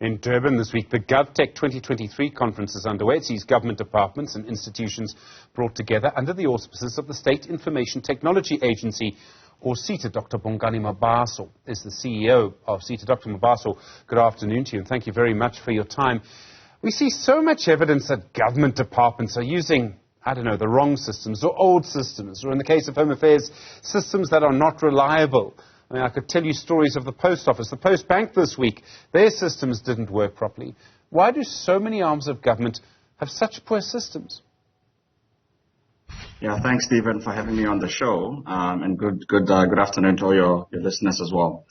In Durban this week, the GovTech 2023 conference is underway. It sees government departments and institutions brought together under the auspices of the State Information Technology Agency, or SITA. Dr Bongani Mabaso is the CEO of SITA. Dr Mabaso, good afternoon to you, and thank you very much for your time. We see so much evidence that government departments are using, I don't know, the wrong systems or old systems, or in the case of Home Affairs, systems that are not reliable. I mean, I could tell you stories of the Post Office, the Post Bank this week. Their systems didn't work properly. Why do so many arms of government have such poor systems? Yeah, thanks, Stephen, for having me on the show, and good afternoon to all your listeners as well.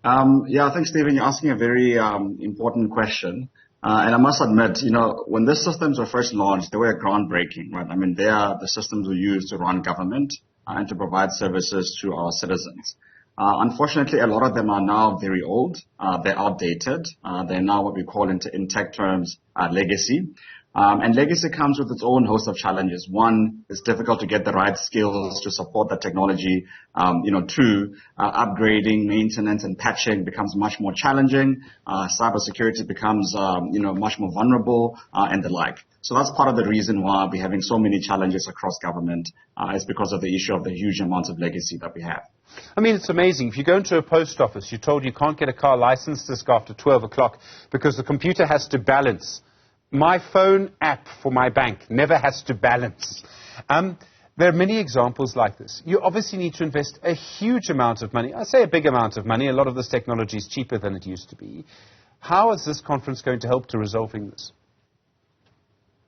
I think, Stephen, you're asking a very important question. And I must admit, when these systems were first launched, they were groundbreaking, right? I mean, they are the systems we use to run government and to provide services to our citizens. Unfortunately, a lot of them are now very old. They're outdated. They're now what we call in tech terms legacy. And legacy comes with its own host of challenges. One, it's difficult to get the right skills to support the technology. Two, upgrading, maintenance, and patching becomes much more challenging. Cybersecurity becomes, much more vulnerable, and the like. So that's part of the reason why we're having so many challenges across government. Is because of the issue of the huge amounts of legacy that we have. I mean, it's amazing. If you go into a post office, you're told you can't get a car license disc after 12 o'clock because the computer has to balance. My phone app for my bank never has to balance. There are many examples like this. You obviously need to invest a huge amount of money. I say a big amount of money. A lot of this technology is cheaper than it used to be. How is this conference going to help to resolving this?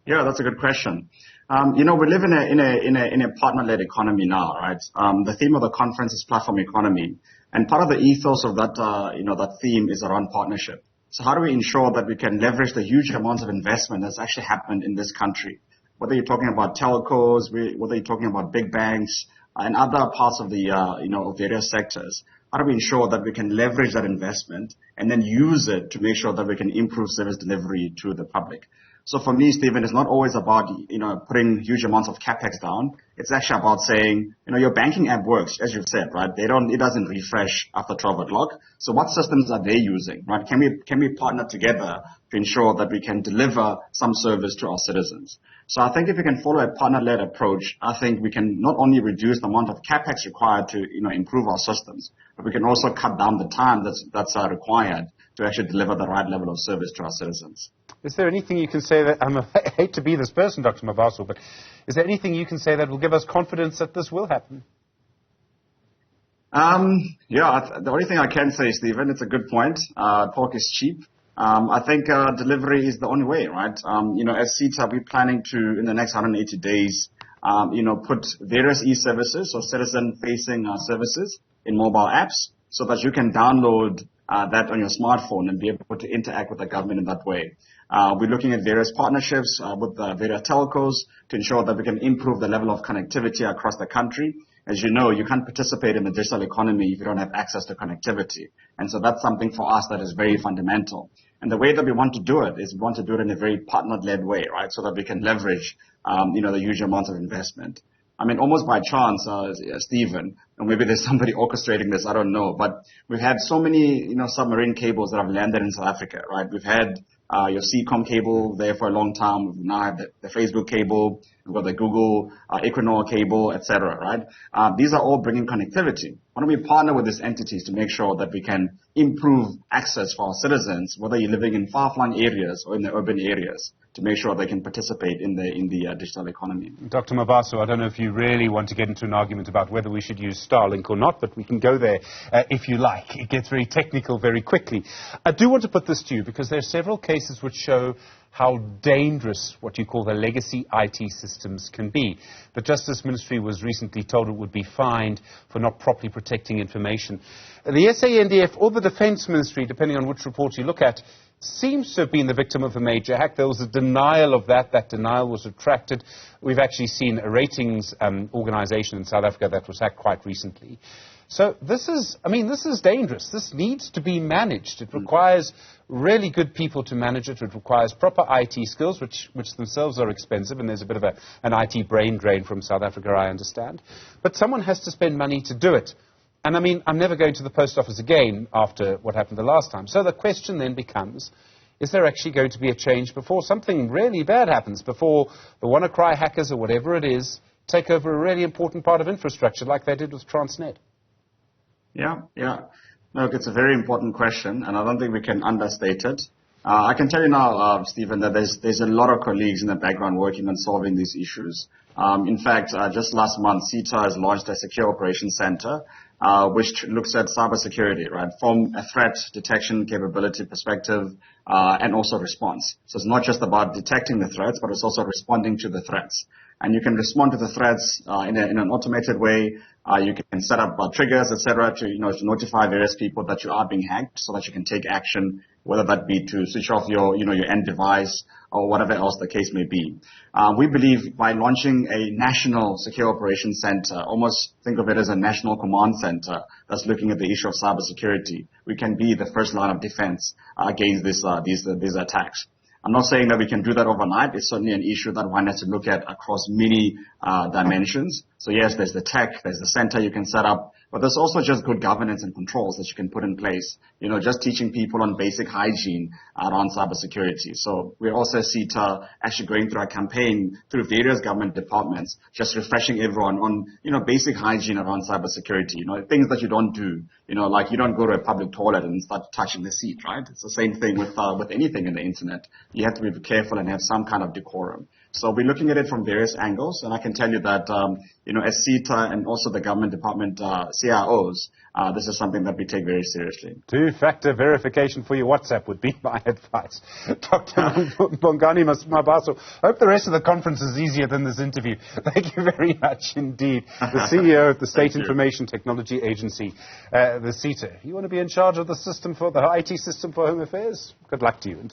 Yeah, that's a good question. We live in a partner-led economy now, right? The theme of the conference is platform economy, and part of the ethos of that, that theme is around partnership. So how do we ensure that we can leverage the huge amounts of investment that's actually happened in this country? Whether you're talking about telcos, whether you're talking about big banks, and other parts of the, various sectors, how do we ensure that we can leverage that investment and then use it to make sure that we can improve service delivery to the public? So for me, Stephen, it's not always about, putting huge amounts of capex down. It's actually about saying, your banking app works, as you've said, right? It doesn't refresh after 12 o'clock. So what systems are they using, right? Can we partner together to ensure that we can deliver some service to our citizens? So I think if we can follow a partner-led approach, I think we can not only reduce the amount of capex required to, improve our systems, but we can also cut down the time that's required to actually deliver the right level of service to our citizens. Is there anything you can say that, I hate to be this person, Dr. Mabaso, but is there anything you can say that will give us confidence that this will happen? The only thing I can say, Stephen, it's a good point. Talk is cheap. I think delivery is the only way, right? As SITA, we're planning to, in the next 180 days, put various e-services or citizen-facing services in mobile apps so that you can download that on your smartphone and be able to interact with the government in that way. We're looking at various partnerships with various telcos to ensure that we can improve the level of connectivity across the country. As you know, you can't participate in the digital economy if you don't have access to connectivity. And so that's something for us that is very fundamental. And the way that we want to do it is we want to do it in a very partner-led way, right? So that we can leverage, the huge amounts of investment. I mean, almost by chance, Stephen, or maybe there's somebody orchestrating this, I don't know, but we've had so many, submarine cables that have landed in South Africa, right? We've had your CCOM cable there for a long time. We've now have the Facebook cable, we've got the Google Equinor cable, etc., right? These are all bringing connectivity. Why don't we partner with these entities to make sure that we can improve access for our citizens, whether you're living in far-flung areas or in the urban areas, to make sure they can participate in the digital economy. Dr. Mabaso, I don't know if you really want to get into an argument about whether we should use Starlink or not, but we can go there if you like. It gets very technical very quickly. I do want to put this to you because there are several cases which show how dangerous what you call the legacy IT systems can be. The Justice Ministry was recently told it would be fined for not properly protecting information. The SANDF or the Defence Ministry, depending on which report you look at, seems to have been the victim of a major hack. There was a denial of that. That denial was retracted. We've actually seen a ratings organization in South Africa that was hacked quite recently. So this is dangerous. This needs to be managed. It requires really good people to manage it. It requires proper IT skills, which themselves are expensive, and there's a bit of an IT brain drain from South Africa, I understand. But someone has to spend money to do it. And I mean, I'm never going to the post office again after what happened the last time. So the question then becomes, Is there actually going to be a change before something really bad happens, before the WannaCry hackers or whatever it is take over a really important part of infrastructure like they did with Transnet? Yeah. Look, it's a very important question, and I don't think we can understate it. I can tell you now, Stephen, that there's a lot of colleagues in the background working on solving these issues. In fact, just last month, SITA has launched a secure operations center, which looks at cybersecurity, right, from a threat detection capability perspective, and also response. So it's not just about detecting the threats, but it's also responding to the threats. And you can respond to the threats in an automated way. You can set up triggers, etc., to notify various people that you are being hacked, so that you can take action, whether that be to switch off your end device or whatever else the case may be. We believe by launching a national secure operations center, almost think of it as a national command center that's looking at the issue of cybersecurity, we can be the first line of defense against these attacks. I'm not saying that we can do that overnight. It's certainly an issue that one has to look at across many dimensions. So yes, there's the tech, there's the center you can set up, but there's also just good governance and controls that you can put in place. Just teaching people on basic hygiene around cybersecurity. So we're also SITA actually going through a campaign through various government departments, just refreshing everyone on, basic hygiene around cybersecurity. Things that you don't do, like you don't go to a public toilet and start touching the seat, right? It's the same thing with anything in the internet. You have to be careful and have some kind of decorum. So we're looking at it from various angles, and I can tell you that, as SITA and also the government department CIOs, this is something that we take very seriously. Two-factor verification for your WhatsApp would be my advice. Dr. Bongani Mabaso, I hope the rest of the conference is easier than this interview. Thank you very much indeed. The CEO of the State Information Technology Agency, the SITA. You want to be in charge of the system, for the IT system for Home Affairs? Good luck to you.